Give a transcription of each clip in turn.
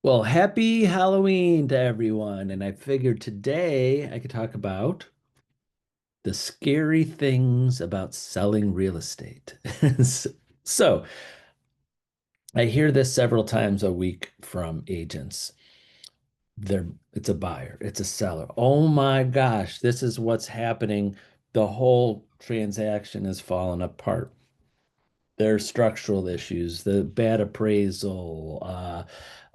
Well, happy Halloween to everyone. And I figured today I could talk about the scary things about selling real estate. So I hear this several times a week from agents. It's a buyer, it's a seller. Oh my gosh, this is what's happening. The whole transaction is falling apart. There's structural issues, the bad appraisal,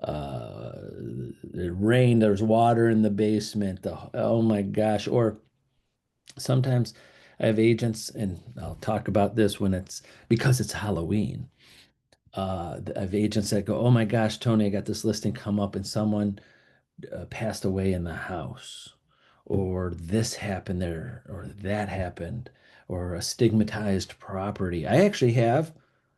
the rain, there's water in the basement. Oh my gosh. Or sometimes I have agents, and I'll talk about this when it's because it's Halloween. I have agents that go, "Oh my gosh, Tony, I got this listing come up, and someone passed away in the house, or this happened there, or that happened, or a stigmatized property." I actually have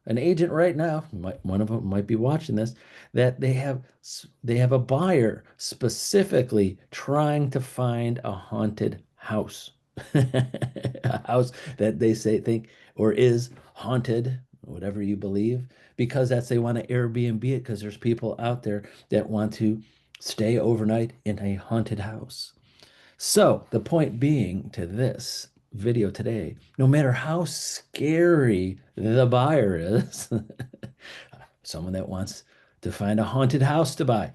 an agent right now, one of them might be watching this, that they have a buyer specifically trying to find a haunted house. A house that they say think or is haunted, whatever you believe, because they want to Airbnb it because there's people out there that want to stay overnight in a haunted house. So, the point being to this video today, no matter how scary the buyer is, someone that wants to find a haunted house to buy,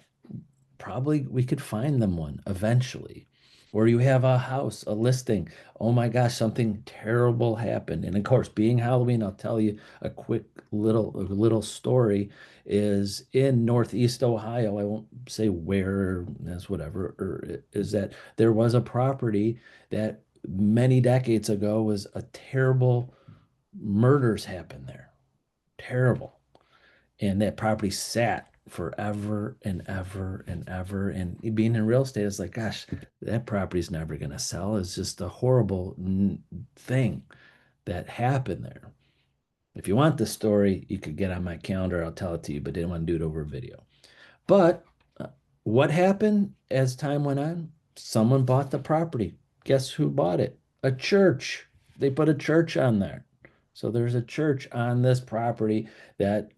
probably we could find them one eventually. Or you have a house, a listing. Oh my gosh, something terrible happened. And of course, being Halloween, I'll tell you a quick little story is in Northeast Ohio. I won't say where, that's whatever, or is that there was a property that many decades ago was a terrible murders happened there. Terrible, and that property sat forever and ever and ever. And being in real estate is like, gosh, that property's never going to sell. It's just a horrible thing that happened there. If you want the story, you could get on my calendar. I'll tell it to you, but didn't want to do it over video. But uh, what happened as time went on? Someone bought the property. Guess who bought it? A church. They put a church on there. So there's a church on this property that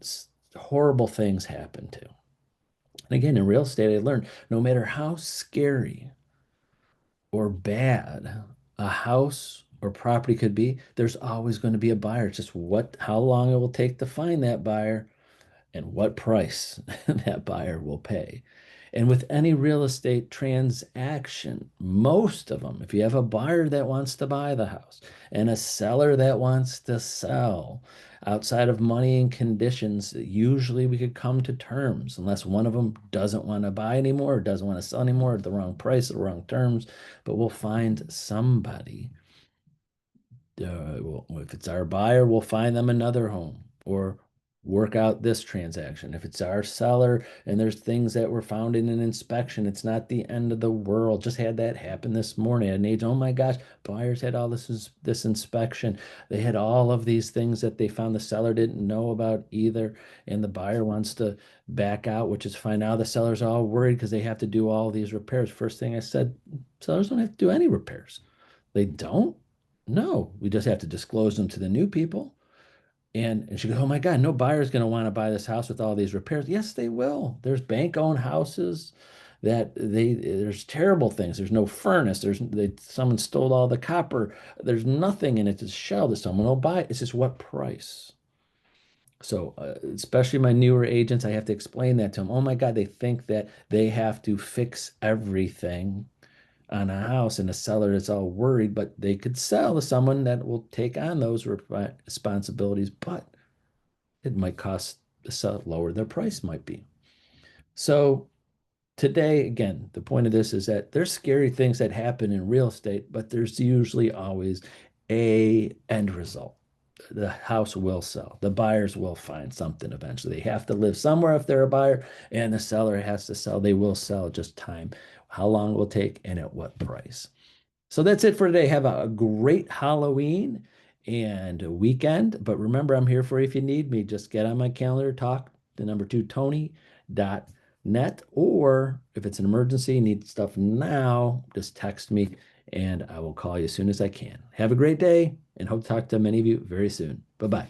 horrible things happen to. And again, in real estate, I learned no matter how scary or bad a house or property could be, there's always going to be a buyer. It's just how long it will take to find that buyer and what price that buyer will pay. And with any real estate transaction, most of them, if you have a buyer that wants to buy the house and a seller that wants to sell, outside of money and conditions, usually we could come to terms unless one of them doesn't want to buy anymore or doesn't want to sell anymore at the wrong price, the wrong terms, but we'll find somebody. If it's our buyer, we'll find them another home or work out this transaction. If it's our seller and there's things that were found in an inspection, it's not the end of the world. Just had that happen this morning at an age. Oh my gosh, buyers had all this inspection. They had all of these things that they found the seller didn't know about either, and the buyer wants to back out, which is fine. Now the seller's all worried because they have to do all these repairs. First thing I said, sellers don't have to do any repairs. They don't. No, we just have to disclose them to the new people. And she goes, "Oh my God, no buyer is going to want to buy this house with all these repairs." Yes, they will. There's bank-owned houses there's terrible things. There's no furnace. Someone stole all the copper. There's nothing in it. It's a shell that someone will buy. It's just what price. So, especially my newer agents, I have to explain that to them. Oh my God, they think that they have to fix everything on a house, and the seller is all worried, but they could sell to someone that will take on those responsibilities, but it might cost the seller lower their price might be. So today, again, the point of this is that there's scary things that happen in real estate, but there's usually always a end result. The house will sell. The buyers will find something eventually. They have to live somewhere if they're a buyer, and the seller has to sell. They will sell, just time, how long it will take, and at what price. So that's it for today. Have a great Halloween and weekend. But remember, I'm here for you if you need me. Just get on my calendar, talk the number two, Tony.net. Or if it's an emergency, you need stuff now, just text me and I will call you as soon as I can. Have a great day and hope to talk to many of you very soon. Bye bye.